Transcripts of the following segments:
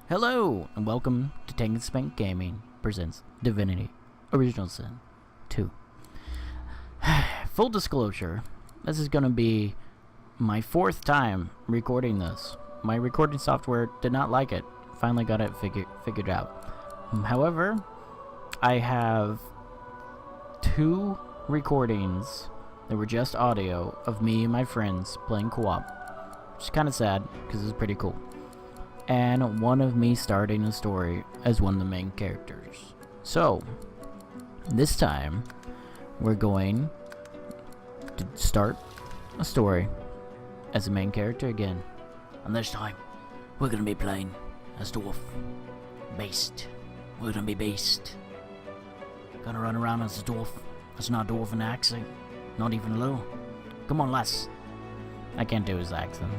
Hello, and welcome to Tank & Spank Gaming presents Divinity Original Sin 2. Full disclosure, this is going to be my fourth time recording this. My recording software did not like it. Finally got it figured out. However, I have two recordings that were just audio of me and my friends playing co-op, which is kind of sad because it's pretty cool. And one of me starting a story as one of the main characters. So, this time, we're going to start a story as a main character again. And this time, we're going to be playing as dwarf. Beast. We're going to be beast. Gonna run around as a dwarf. That's not a dwarven accent. Not even a little. Come on, lass. I can't do his accent,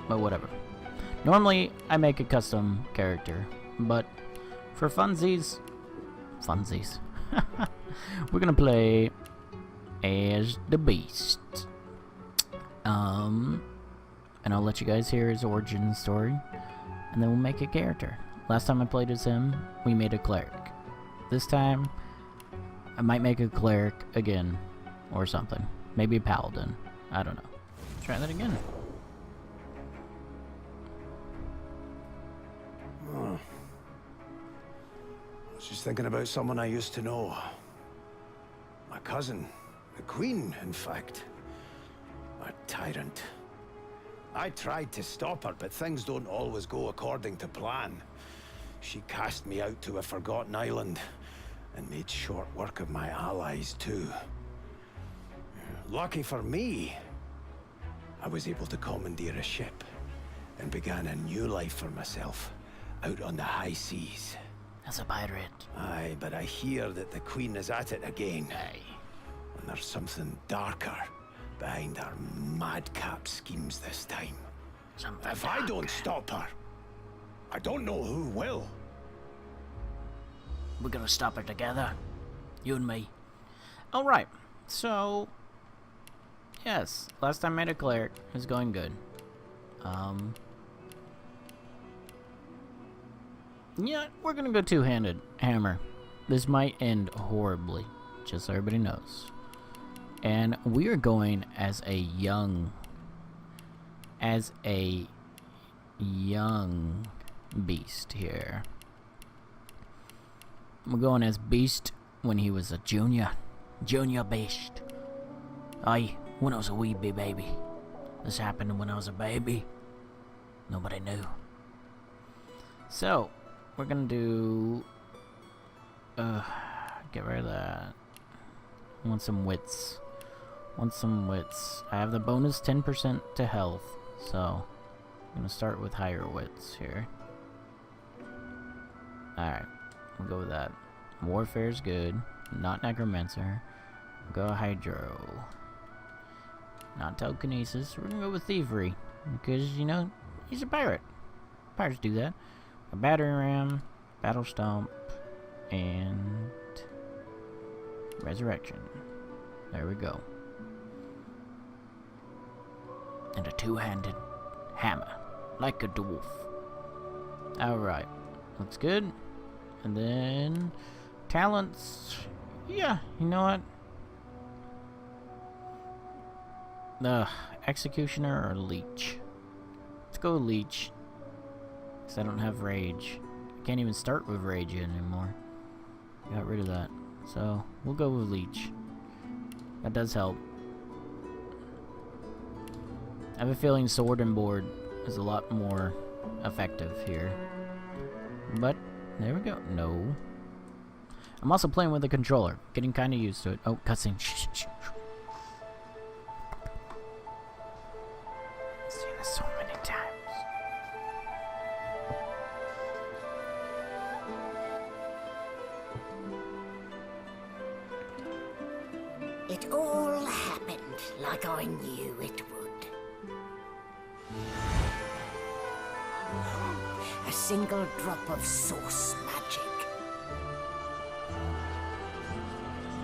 but whatever. Normally, I make a custom character, but for funsies, we're gonna play as the Beast. And I'll let you guys hear his origin story, and then we'll make a character. Last time I played as him, we made a cleric. This time, I might make a cleric again, or something. Maybe a paladin. I don't know. Try that again. I was just thinking about someone I used to know. My cousin. The Queen, in fact. A tyrant. I tried to stop her, but things don't always go according to plan. She cast me out to a forgotten island, and made short work of my allies, too. Lucky for me, I was able to commandeer a ship, and began a new life for myself, out on the high seas. As a pirate. Aye, but I hear that the Queen is at it again. Aye. And there's something darker behind her madcap schemes this time. Something If I don't stop her, I don't know who will. We're gonna stop her together. You and me. Alright, so... yes, last time I made a cleric. It's going good. Yeah, we're gonna go two-handed hammer. This might end horribly, just so everybody knows. And we are going as a young beast here. We're going as Beast when he was a junior beast. Aye, when I was a wee baby. This happened when I was a baby. Nobody knew. So, we're gonna do... get rid of that. Want some wits. I have the bonus 10% to health, so I'm gonna start with higher wits here. Alright, we'll go with that. Warfare's good. Not Necromancer. Go Hydro. Not Telekinesis. We're gonna go with Thievery, because, you know, he's a pirate. Pirates do that. A Battering Ram, Battle Stomp, and Resurrection. There we go. And a two-handed hammer, like a dwarf. Alright, looks good. And then talents. Yeah, you know what? The Executioner or Leech. Let's go Leech. Because I don't have Rage. I can't even start with Rage anymore. Got rid of that. So, we'll go with Leech. That does help. I have a feeling Sword and Board is a lot more effective here. But, there we go. No. I'm also playing with the controller. Getting kind of used to it. Oh, cutscene. Shh, shh, shh. I've seen this so many times. It all happened like I knew it would. A single drop of source magic.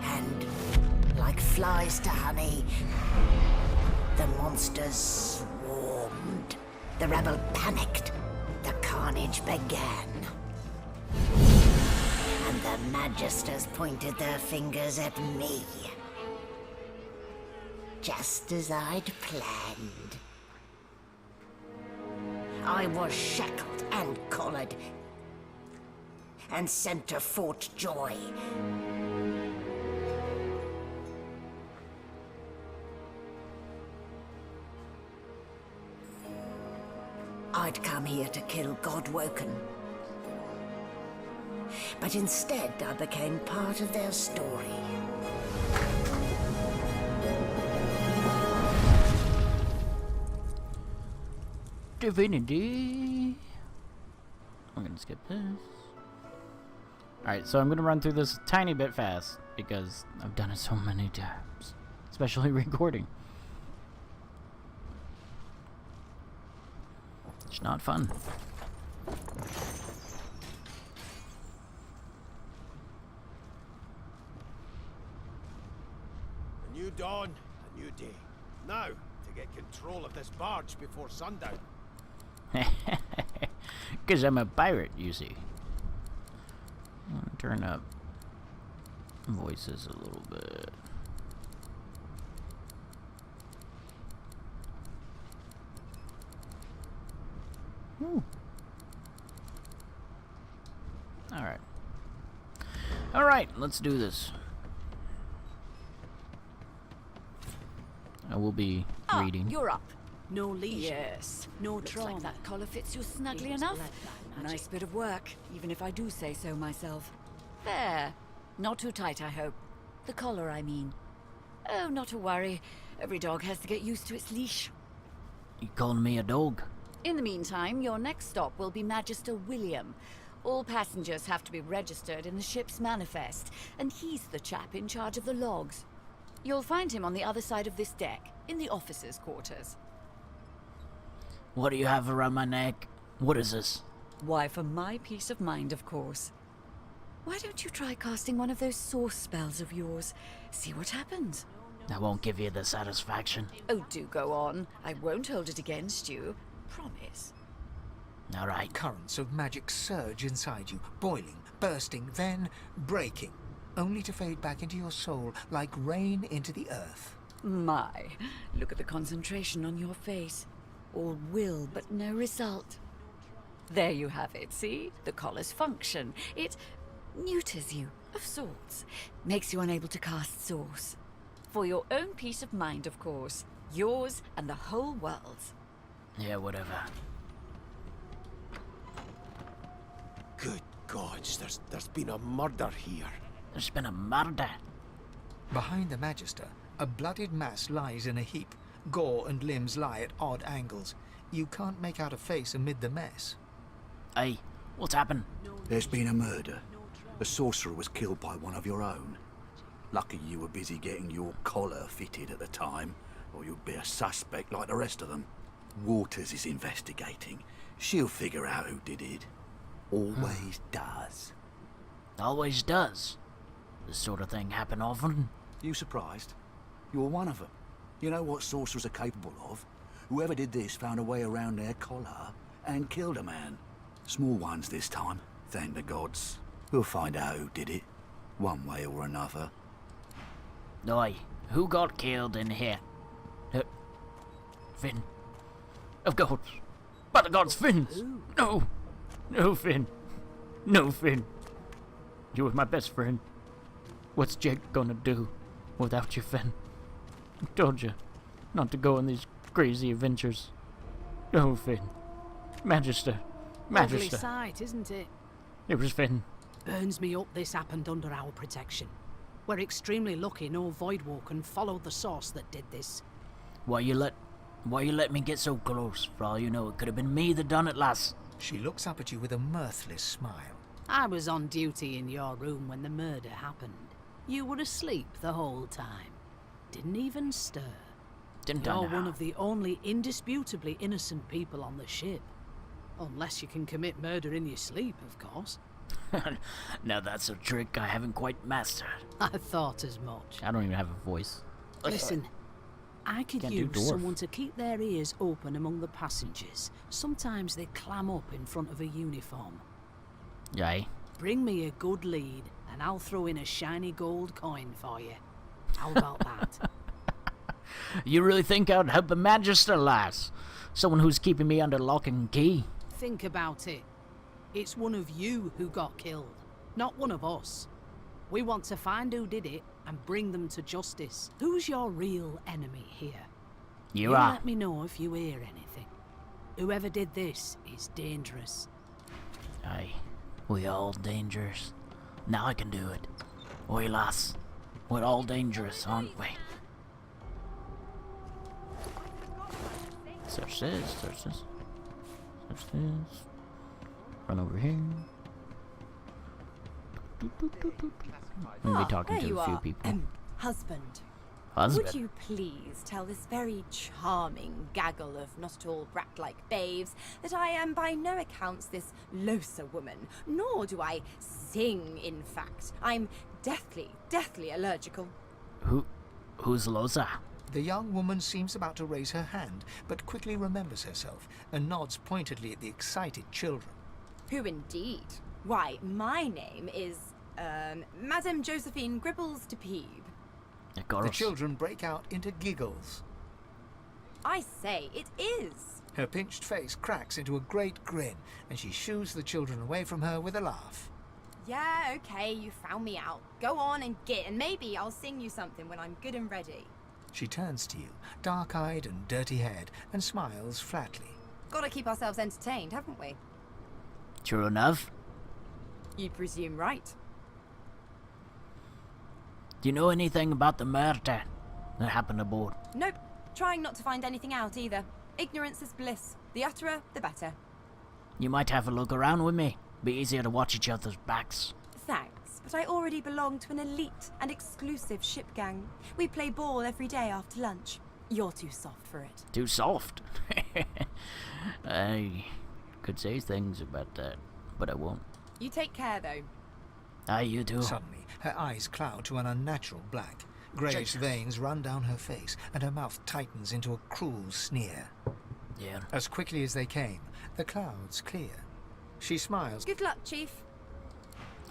And, like flies to honey, the monsters swarmed. The rebel panicked. The carnage carnage began. And the Magisters pointed their fingers at me. Just as I'd planned. I was shackled and collared, and sent to Fort Joy. I'd come here to kill Godwoken. But instead, I became part of their story. Divinity. I'm gonna skip this. Alright, so I'm gonna run through this a tiny bit fast because I've done it so many times, especially recording. It's not fun. A new dawn, a new day. Now, to get control of this barge before sundown. Because I'm a pirate, you see. Turn up voices a little bit. Alright. Alright, let's do this. I will be reading. You're up. No leisure. Yes. No Looks trauma. like that collar fits you snugly He was enough. bled by magic. Nice bit of work, even if I do say so myself. There. Not too tight, I hope. The collar, I mean. Oh, not to worry. Every dog has to get used to its leash. You calling me a dog? In the meantime, your next stop will be Magister William. All passengers have to be registered in the ship's manifest, and he's the chap in charge of the logs. You'll find him on the other side of this deck, in the officers' quarters. What do you have around my neck? What is this? Why, for my peace of mind, of course. Why don't you try casting one of those source spells of yours? See what happens. I won't give you the satisfaction. Oh, do go on. I won't hold it against you. Promise. All right. Currents of magic surge inside you, boiling, bursting, then breaking, only to fade back into your soul like rain into the earth. My, look at the concentration on your face. All will, but no result. There you have it, see? The collar's function. It neuters you, of sorts. Makes you unable to cast source. For your own peace of mind, of course. Yours and the whole world's. Yeah, whatever. Good gods, there's been a murder here. There's been a murder. Behind the Magister, a blooded mass lies in a heap. Gore and limbs lie at odd angles. You can't make out a face amid the mess. Hey, what's happened? There's been a murder. The sorcerer was killed by one of your own. Lucky you were busy getting your collar fitted at the time, or you'd be a suspect like the rest of them. Waters is investigating. She'll figure out who did it. Always does. Always does. This sort of thing happen often. You surprised? You're one of them. You know what sorcerers are capable of? Whoever did this found a way around their collar and killed a man. Small ones this time, thank the gods. We'll find out who did it, one way or another. Oi, who got killed in here? Finn. Of course. By the gods, Finn! No! No, Finn. No, Finn. You were my best friend. What's Jake gonna do without you, Finn? I told you not to go on these crazy adventures. No, Finn. Magister. Ugly Magister. sight, isn't it? It was Finn. Burns me up this happened under our protection. We're extremely lucky no Voidwoken followed the source that did this. Why you let me get so close? For all you know, it could have been me that done it, lass. She looks up at you with a mirthless smile. I was on duty in your room when the murder happened. You were asleep the whole time. Didn't even stir. Didn't You're I one know? of the only indisputably innocent people on the ship. Unless you can commit murder in your sleep, of course. Now that's a trick I haven't quite mastered. I thought as much. I don't even have a voice. Listen, I could Can't do use dwarf. someone to keep their ears open among the passengers. Sometimes they clam up in front of a uniform. Yay. Bring me a good lead, and I'll throw in a shiny gold coin for you. How about that? You really think I'd help a magister, lass? Someone who's keeping me under lock and key? Think about it. It's one of you who got killed, not one of us. We want to find who did it and bring them to justice. Who's your real enemy here? You are. Let me know if you hear anything. Whoever did this is dangerous. Aye. We all dangerous. Now I can do it. Oi, lass. We're all dangerous, aren't we? Search this, search this. Search this. Run over here. I'm gonna be talking there to you a few are. people. Husband. Husband? Would you please tell this very charming gaggle of not at all brat-like babes that I am by no accounts this Losa woman, nor do I sing, in fact. I'm deathly allergical. Who's Losa? The young woman seems about to raise her hand, but quickly remembers herself and nods pointedly at the excited children. Who indeed? Why, my name is, Madame Josephine Gribbles de Peebe. Of course. The children break out into giggles. I say, it is. Her pinched face cracks into a great grin, and she shoos the children away from her with a laugh. Yeah, okay, you found me out. Go on and git, and maybe I'll sing you something when I'm good and ready. She turns to you, dark-eyed and dirty-haired, and smiles flatly. Gotta keep ourselves entertained, haven't we? True enough. You presume right. Do you know anything about the murder that happened aboard? Nope. Trying not to find anything out either. Ignorance is bliss. The utterer, the better. You might have a look around with me. Be easier to watch each other's backs. Thanks, but I already belong to an elite and exclusive ship gang. We play ball every day after lunch. You're too soft for it. Too soft. I could say things about that, but I won't. You take care, though. Aye, you too. Suddenly, her eyes cloud to an unnatural black. Greyish veins run down her face, and her mouth tightens into a cruel sneer. Yeah. As quickly as they came, the clouds clear. She smiles. Good luck, Chief.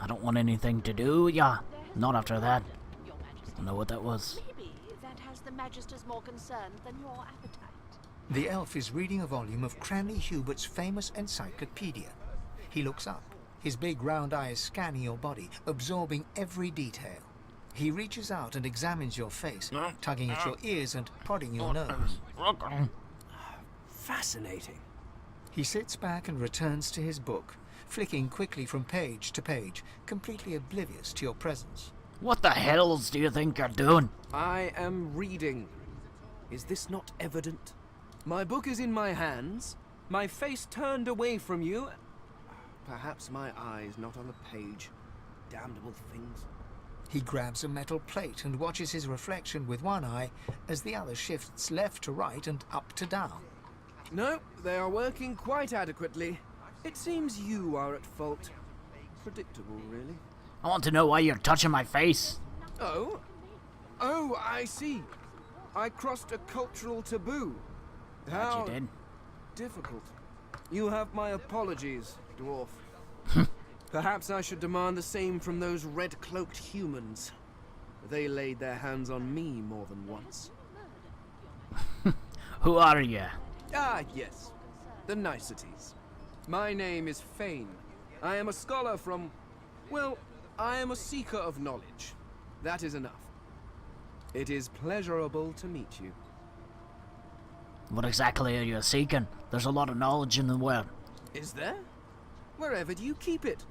I don't want anything to do with ya. Not after that. Your Majesty. I know what that was. Maybe that has the Magisters more concerned than your appetite. The elf is reading a volume of Cranley Hubert's famous encyclopedia. He looks up, his big round eyes scanning your body, absorbing every detail. He reaches out and examines your face, tugging at your ears and prodding your nose. Fascinating. He sits back and returns to his book, flicking quickly from page to page, completely oblivious to your presence. What the hells do you think you're doing? I am reading. Is this not evident? My book is in my hands, my face turned away from you. Perhaps my eyes not on the page. Damnable things. He grabs a metal plate and watches his reflection with one eye as the other shifts left to right and up to down. No, they are working quite adequately. It seems you are at fault. Predictable, really. I want to know why you're touching my face. Oh? Oh, I see. I crossed a cultural taboo. How You did. difficult. You have my apologies, dwarf. Perhaps I should demand the same from those red-cloaked humans. They laid their hands on me more than once. Who are you? Ah, yes. The niceties. My name is Fane. I am a scholar from... Well, I am a seeker of knowledge. That is enough. It is pleasurable to meet you. What exactly are you seeking? There's a lot of knowledge in the world. Is there? Wherever do you keep it?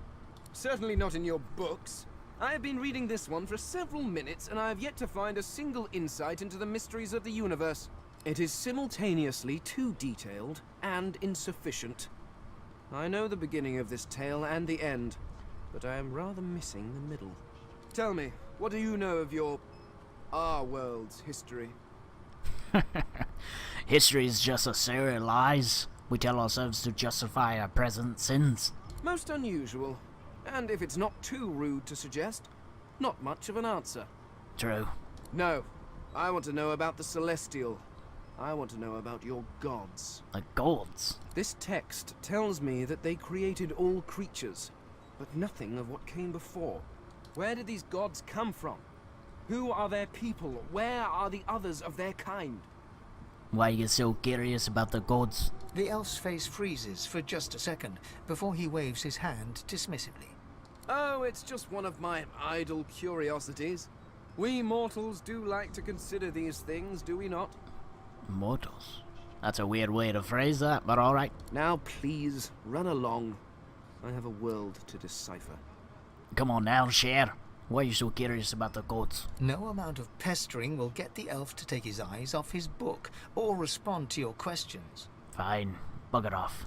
Certainly not in your books. I have been reading this one for several minutes, and I have yet to find a single insight into the mysteries of the universe. It is simultaneously too detailed and insufficient. I know the beginning of this tale and the end, but I am rather missing the middle. Tell me, what do you know of our world's history? History is just a series of lies we tell ourselves to justify our present sins. Most unusual, and if it's not too rude to suggest, not much of an answer. True. No, I want to know about the Celestial. I want to know about your gods. The gods. This text tells me that they created all creatures, but nothing of what came before. Where did these gods come from? Who are their people? Where are the others of their kind? Why are you so curious about the gods? The elf's face freezes for just a second before he waves his hand dismissively. Oh, it's just one of my idle curiosities. We mortals do like to consider these things, do we not? Mortals? That's a weird way to phrase that, but alright. Now please, run along. I have a world to decipher. Come on now, share. Why are you so curious about the gods? No amount of pestering will get the elf to take his eyes off his book or respond to your questions. Fine. Bugger off.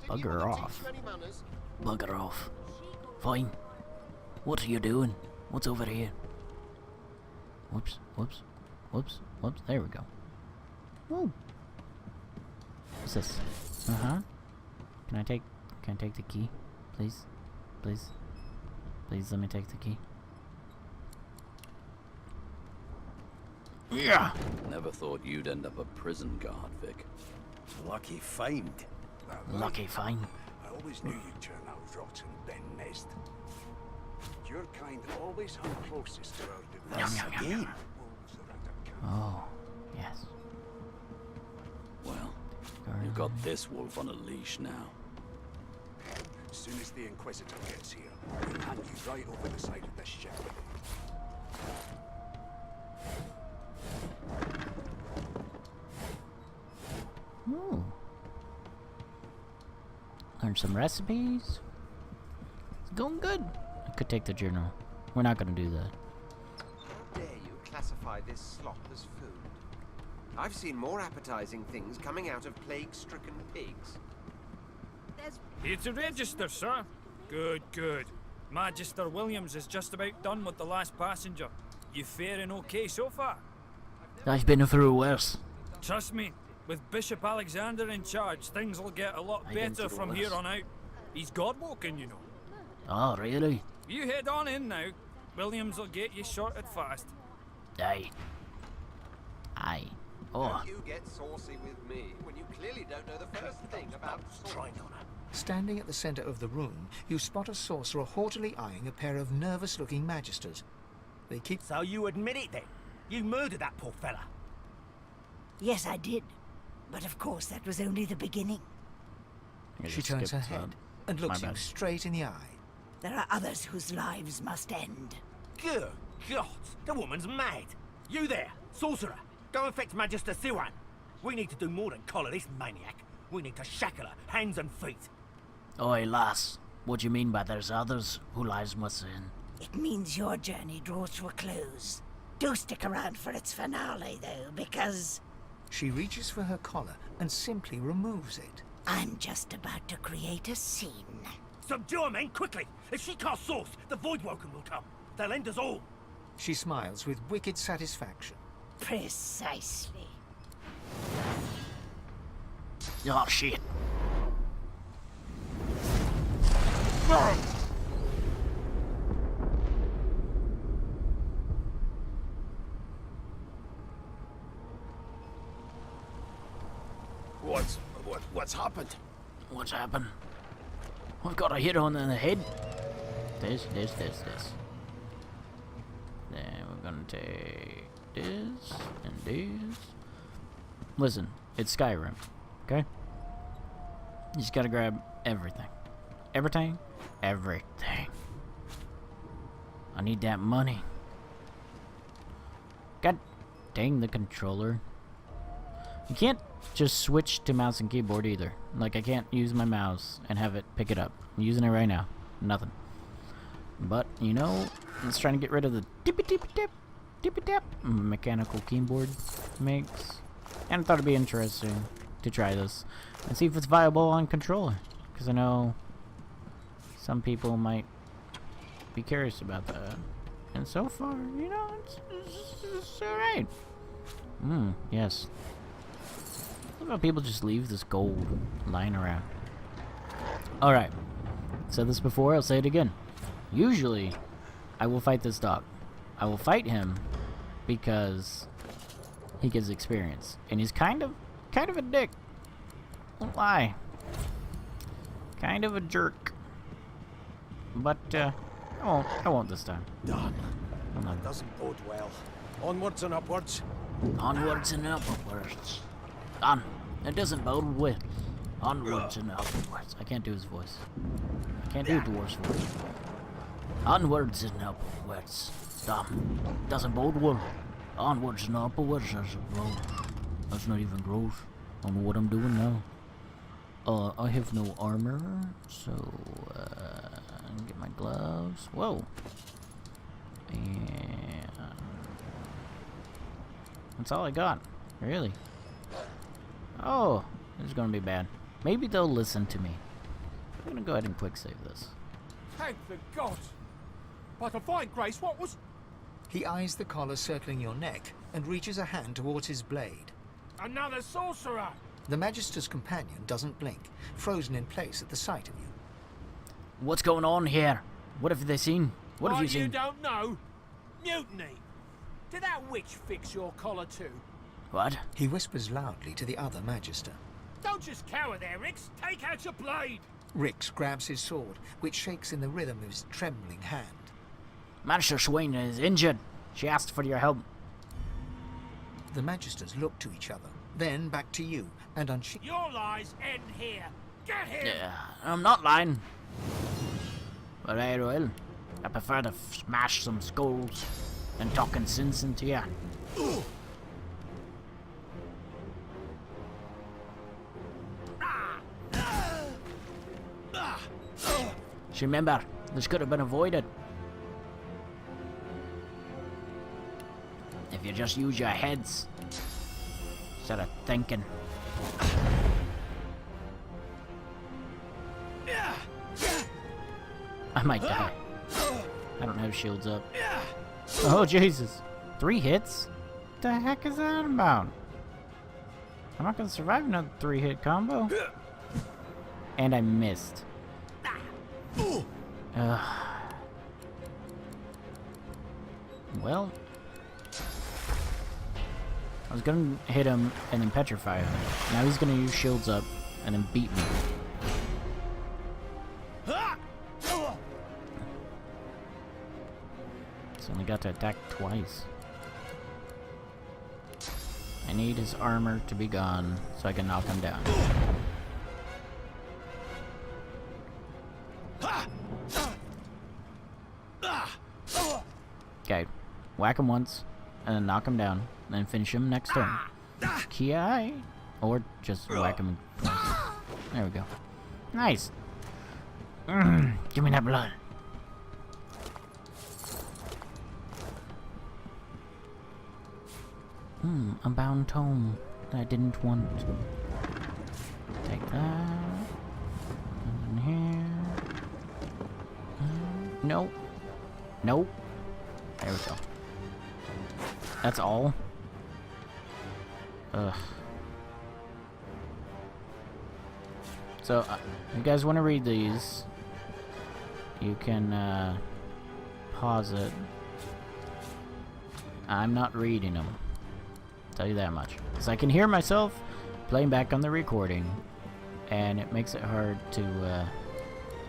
Bugger off. Bugger off. Fine. What are you doing? What's over here? Whoops, whoops, whoops, whoops. There we go. Woo. What's this? Can I take the key? Please? Please? Please let me take the key. Yeah! Never thought you'd end up a prison guard, Vic. Lucky find. Lucky find. I always knew you'd turn out rotten, Ben Nest. Your kind always hung closest to our Yum, device. yum, yum, yum. Oh, yes. Well, you've got this wolf on a leash now. As soon as the Inquisitor gets here, he'll hand you right over the side of this ship. Ooh. Learn some recipes. It's going good. I could take the journal. We're not gonna do that. How dare you classify this slop as food? I've seen more appetizing things coming out of plague-stricken pigs. Here to register, sir. Good, good. Magister Williams is just about done with the last passenger. You faring okay so far? I've been through worse. Trust me, with Bishop Alexander in charge, things will get a lot better from here on out. He's God-woken, you know. Oh, really? You head on in now. Williams will get you sorted fast. Aye. Aye. Oh. Don't you get saucy with me when you clearly don't know the first thing about sword. Standing at the center of the room, you spot a sorcerer haughtily eyeing a pair of nervous-looking magisters. They keep... So you admit it then? You murdered that poor fella? Yes, I did. But of course, that was only the beginning. She turns her head and looks you straight in the eye. There are others whose lives must end. Good God, the woman's mad. You there, sorcerer, go and fetch Magister Siwan. We need to do more than collar this maniac. We need to shackle her, hands and feet. Oi, lass. What do you mean by there's others who lives must end? It means your journey draws to a close. Do stick around for its finale, though, because... She reaches for her collar and simply removes it. I'm just about to create a scene. Subdue her, men, quickly! If she casts source, the Voidwoken will come. They'll end us all. She smiles with wicked satisfaction. Precisely. Oh, shit. What's happened? What's happened? I've got a hit on the head. This. Then we're gonna take this and this. Listen, it's Skyrim, okay? You just gotta grab everything. Everything? Everything. I need that money. God dang the controller. You can't just switch to mouse and keyboard either. Like, I can't use my mouse and have it pick it up. I'm using it right now. Nothing. But, you know, let's try to get rid of the tippy-tap mechanical keyboard makes. And I thought it'd be interesting to try this and see if it's viable on controller. Because I know some people might be curious about that. And so far, you know, it's alright. Yes. What about people just leave this gold lying around? Alright. Said this before, I'll say it again. Usually, I will fight this dog. I will fight him because he gives experience, and he's kind of a dick. Won't lie. Kind of a jerk. But I won't this time. Done. That doesn't bode well. Onwards and upwards. Onwards and upwards. Done. It doesn't bode well. Onwards and upwards. I can't do his voice. I can't do dwarf's voice. Onwards and upwards. Done. Doesn't bode well. Onwards and upwards. That's not even gross. I don't know what I'm doing now. I have no armor, so get my gloves. Whoa. And that's all I got, really. Oh, this is gonna be bad. Maybe they'll listen to me. I'm gonna go ahead and quick save this. Thank the gods! But a fine grace, what was... He eyes the collar circling your neck and reaches a hand towards his blade. Another sorcerer! The Magister's companion doesn't blink, frozen in place at the sight of you. What's going on here? What have they seen? What have you seen? You don't know? Mutiny! Did that witch fix your collar too? What? He whispers loudly to the other Magister. Don't just cower there, Rix! Take out your blade! Rix grabs his sword, which shakes in the rhythm of his trembling hand. Master Swain is injured. She asked for your help. The Magisters look to each other, then back to you, and unsheath. Your lies end here! Get him! Yeah, I'm not lying. But very well. I prefer to smash some skulls than talking sense into you. Just remember, this could have been avoided. If you just use your heads instead of thinking. I might die. I don't have shields up. Oh, Jesus. 3 hits? What the heck is that about? I'm not gonna survive another 3-hit combo. And I missed. Well, I was gonna hit him and then petrify him. Now he's gonna use shields up and then beat me. So only got to attack twice. I need his armor to be gone so I can knock him down. Okay, whack him once, and then knock him down, and then finish him next turn. Ki, or just whack him twice. There we go. Nice. Give me that blood. A bound tome that I didn't want. Take that. And in here. Nope. Nope. There we go. That's all? Ugh. So, if you guys want to read these, you can pause it. I'm not reading them. Tell you that much. Because I can hear myself playing back on the recording, and it makes it hard to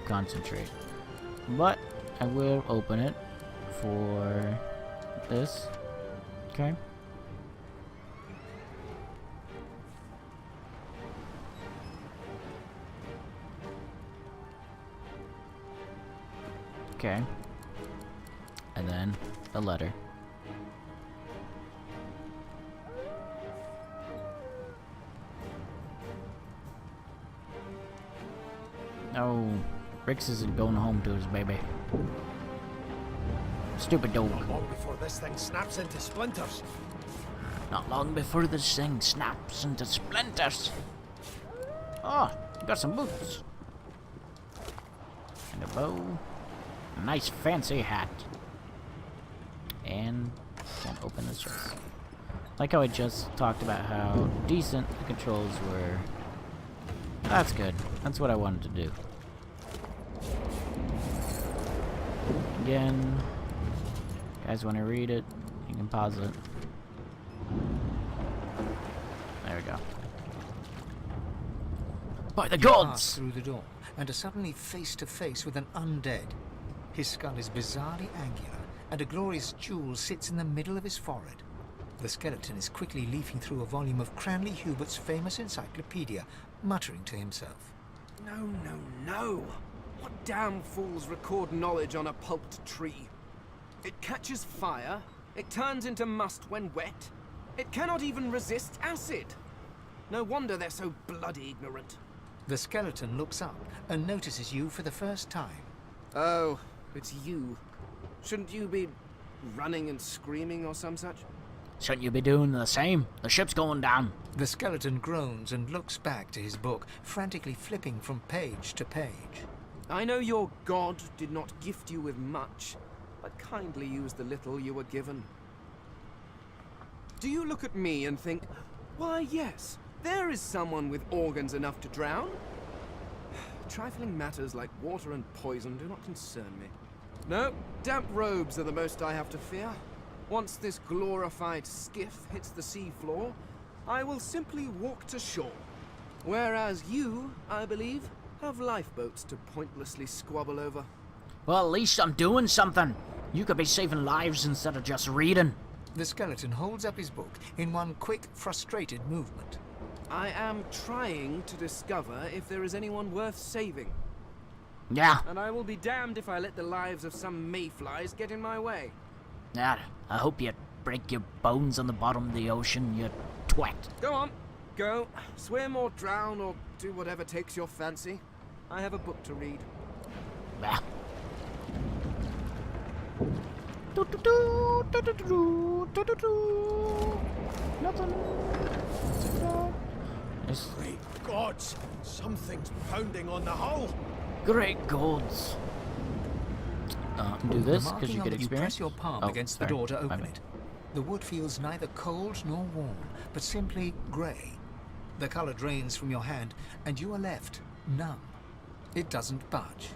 concentrate. But I will open it for this. Okay. Okay. And then a letter. No, Rix isn't going home to his baby. Stupid dog. Not long before this thing snaps into splinters. Not long before this thing snaps into splinters. Oh, got some boots. And a bow. A nice fancy hat. And can't open this chest. Like how I just talked about how decent the controls were. That's good. That's what I wanted to do. Again. Guys, when I read it, you can pause it. There we go. By the You gods! pass through the door and are suddenly face to face with an undead. His skull is bizarrely angular, and a glorious jewel sits in the middle of his forehead. The skeleton is quickly leafing through a volume of Cranley Hubert's famous encyclopedia, muttering to himself. No, no, no! What damn fools record knowledge on a pulped tree? It catches fire, it turns into must when wet, it cannot even resist acid! No wonder they're so bloody ignorant. The skeleton looks up and notices you for the first time. Oh, it's you. Shouldn't you be running and screaming or some such? Shouldn't you be doing the same? The ship's going down. The skeleton groans and looks back to his book, frantically flipping from page to page. I know your god did not gift you with much, but kindly use the little you were given. Do you look at me and think, why yes, there is someone with organs enough to drown? Trifling matters like water and poison do not concern me. No, damp robes are the most I have to fear. Once this glorified skiff hits the seafloor, I will simply walk to shore. Whereas you, I believe, have lifeboats to pointlessly squabble over. Well, at least I'm doing something. You could be saving lives instead of just reading. The skeleton holds up his book in one quick, frustrated movement. I am trying to discover if there is anyone worth saving. Yeah. And I will be damned if I let the lives of some mayflies get in my way. Yeah, I hope you break your bones on the bottom of the ocean, you twat. Go on. Go. Swim or drown or do whatever takes your fancy. I have a book to read. Bah. Nothing. Great gods! Something's pounding on the hull! Great gods. Do this, because you Remarking on get that experience. You press your palm against the door to open it. The wood feels neither cold nor warm, but simply grey. The colour drains from your hand, and you are left numb. It doesn't budge.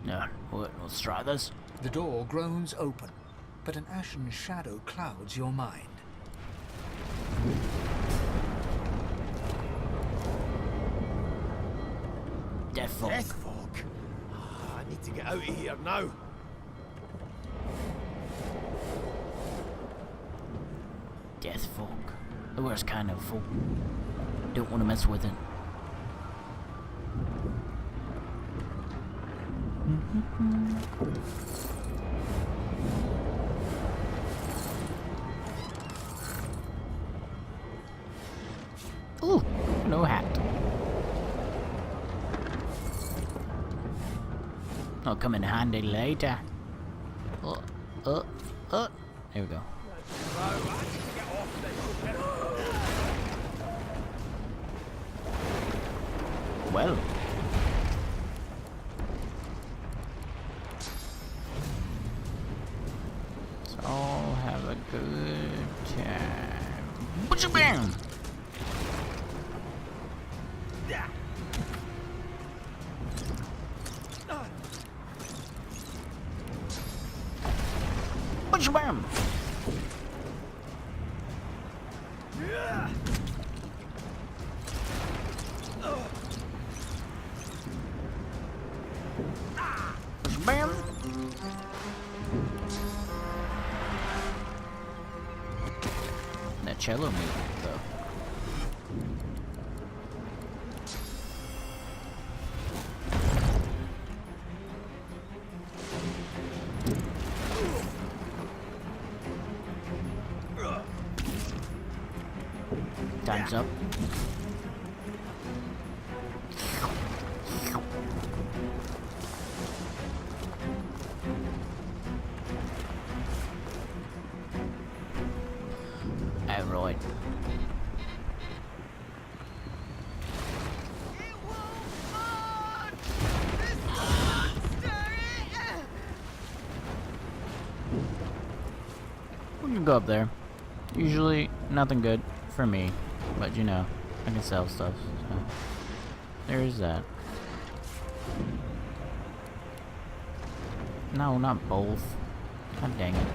No, let's try this. The door groans open, but an ashen shadow clouds your mind. Death fog. Death fog? I need to get out of here now. Death fog. The worst kind of fog. Don't want to mess with it. Ooh, no hat. I'll come in handy later. There we go. Well. Let's all have a good time. Butcha bam! Butcha bam! Bam! That cello music, though. Time's up. Alright. We can go up there. Usually nothing good for me, but you know, I can sell stuff, so there's that. No, not both. God dang it.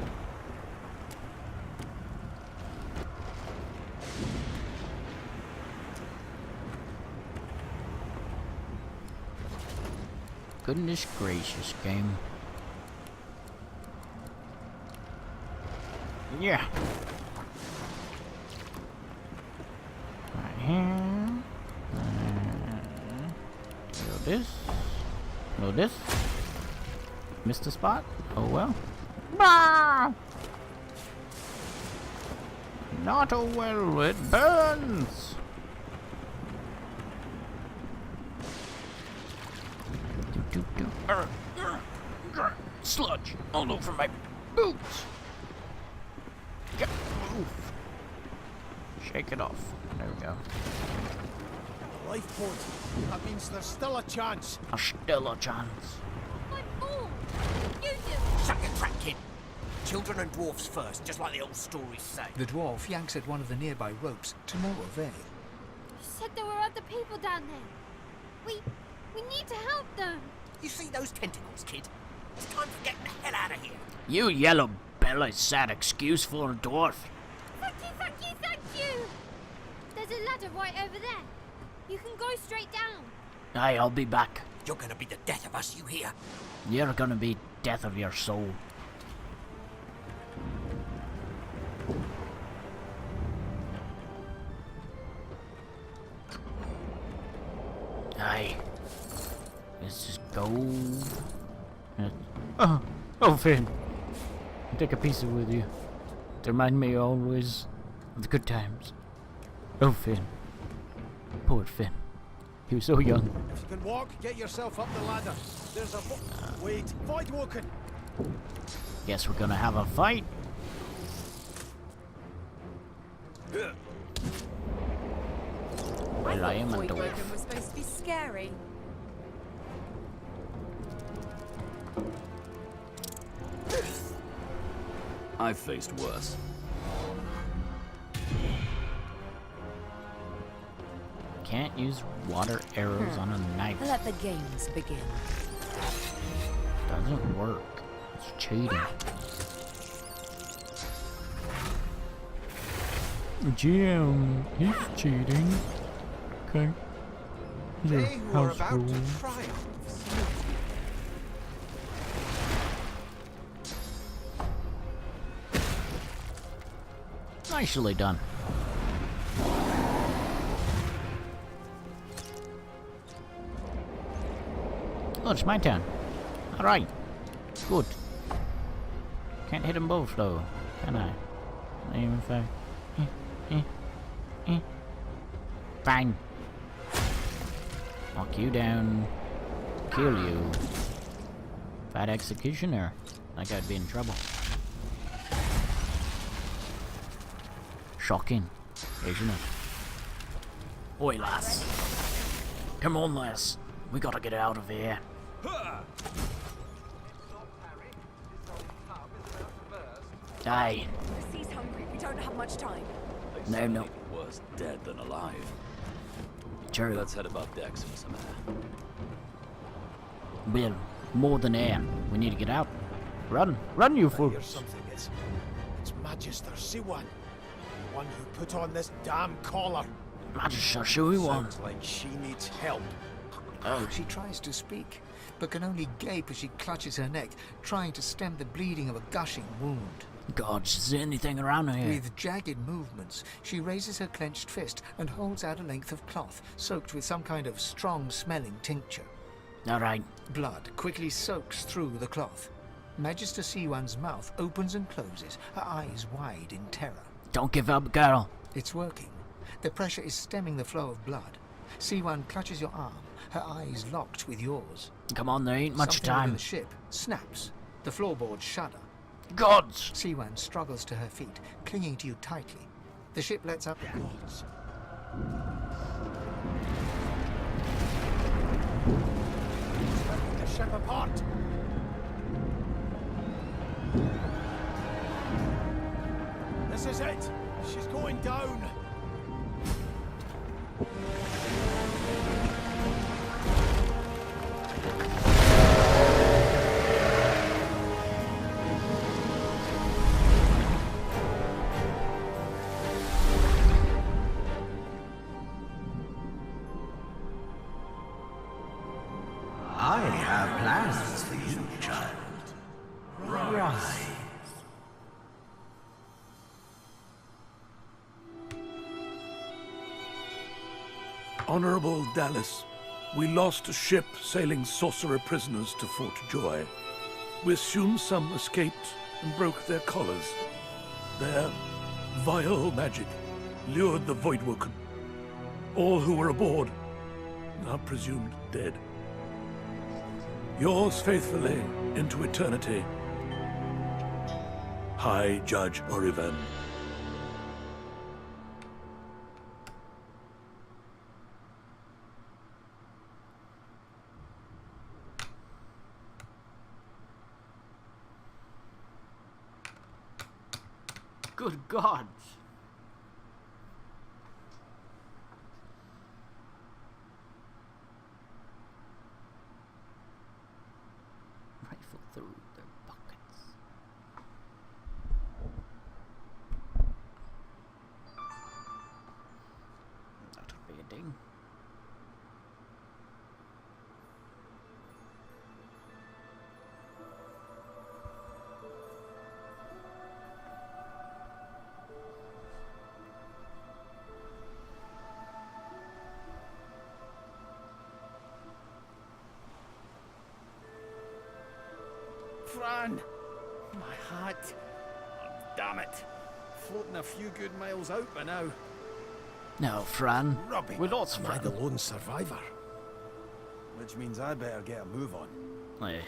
Goodness gracious, game. Yeah. Right here. Go this. Go this. Missed a spot? Oh well. Bah! Not oh well, it burns! Sludge all over my boots! Get move! Shake it off. There we go. Lifeboat. That means there's still a chance. There's still a chance. My ball! You do! Shut your trap, kid. Children and dwarfs first, just like the old stories say. The dwarf yanks at one of the nearby ropes to no avail. You said there were other people down there. We need to help them. You see those tentacles, kid? It's time to get the hell out of here. You yellow belly sad excuse for a dwarf. Thank you, thank you, thank you! There's a ladder right over there. You can go straight down. Aye, I'll be back. You're gonna be the death of us, you hear? You're gonna be death of your soul. Aye. Let's just go. Oh, Finn. Take a piece of it with you. To remind me always of the good times. Oh, Finn. Poor Finn. He was so young. If you can walk, get yourself up the ladder. There's a wait, Voidwoken. Guess we're gonna have a fight. Well, I am a dwarf. Voidwoken was supposed to be scary. I've faced worse. Can't use water arrows on a knife. Let the games begin. Doesn't work. It's cheating. GM, he's cheating. Okay. Your They who are house about rules. to triumph. Nicely done. Oh, it's my turn. Alright. Good. Can't hit them both though, can I? Not even if I... Fine. Knock you down. Kill you. Fat executioner. Like I'd be in trouble. Shocking, isn't it? Oi, lass. Come on, lass. We gotta get out of here. Aye. The sea's hungry. We don't have much time. No, no. Worse dead than alive. True. Let's head above decks for some air. Well, more than air. We need to get out. Run. Run, you Here's fools. something. It's Magister Siwan. The one who put on this damn collar. Magister Siwan. Sounds like she needs help. Oh. She tries to speak, but can only gape as she clutches her neck, trying to stem the bleeding of a gushing wound. God, is there anything around here? With jagged movements, she raises her clenched fist and holds out a length of cloth, soaked with some kind of strong-smelling tincture. Alright. Blood quickly soaks through the cloth. Magister Siwan's mouth opens and closes, her eyes wide in terror. Don't give up, girl. It's working. The pressure is stemming the flow of blood. Siwan clutches your arm, her eyes locked with yours. Come on, there ain't much Something time. within the ship snaps. The floorboards shudder. Gods! Siwan struggles to her feet, clinging to you tightly. The ship lets up. Gods. Ripping the ship apart. This is it. She's going down. I have plans for you, child. Rise. Honorable Dallas, we lost a ship sailing sorcerer prisoners to Fort Joy. We assume some escaped and broke their collars. Their vile magic lured the Voidwoken. All who were aboard are presumed dead. Yours faithfully into eternity, High Judge Oriven. Good God. Rifle through their pockets. That'll be a ding. Fran! My hat! Oh, damn it! Floating a few good miles out by now. No, Fran. Rubbish. We lost Am I Fran. the lone survivor? Which means I better get a move on. Hey,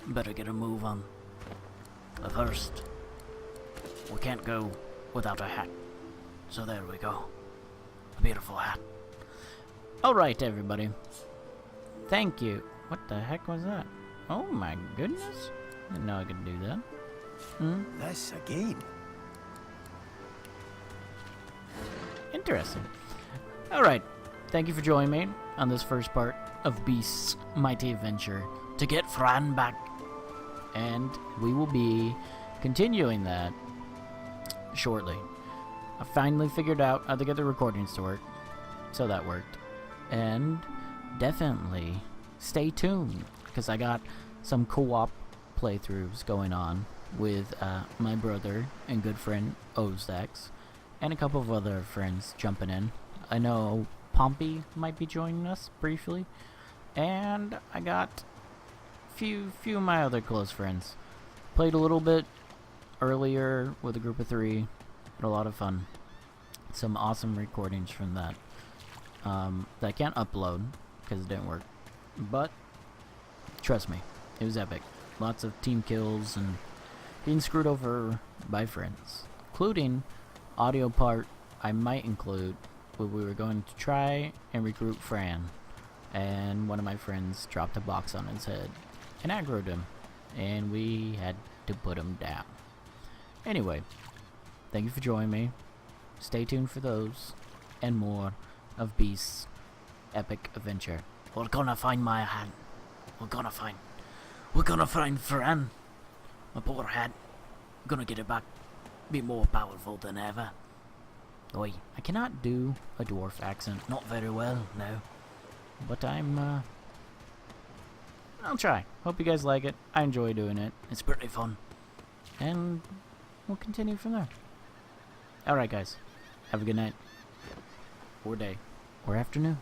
better get a move on. But first, we can't go without a hat. So there we go. A beautiful hat. Alright, everybody. Thank you. What the heck was that? Oh my goodness. Didn't know I could do that. This again. Interesting. Alright. Thank you for joining me on this first part of Beast's mighty adventure to get Fran back. And we will be continuing that shortly. I finally figured out how to get the recordings to work. So that worked. And definitely stay tuned, because I got some co-op playthroughs going on with my brother and good friend Osedax, and a couple of other friends jumping in. I know Pompee might be joining us briefly, and I got few of my other close friends. Played a little bit earlier with a group of 3, had a lot of fun. Some awesome recordings from that that I can't upload because it didn't work, but trust me, it was epic. Lots of team kills and being screwed over by friends, including audio part I might include where we were going to try and recruit Fran, and one of my friends dropped a box on his head and aggroed him, and we had to put him down. Anyway, thank you for joining me. Stay tuned for those and more of Beast's epic adventure. We're gonna find my hat. We're gonna find Fran. My poor hat. Gonna get it back. Be more powerful than ever. Oi, I cannot do a dwarf accent. Not very well, no. But I'll try. Hope you guys like it. I enjoy doing it. It's pretty fun. And we'll continue from there. Alright guys. Have a good night. Or day. Or afternoon.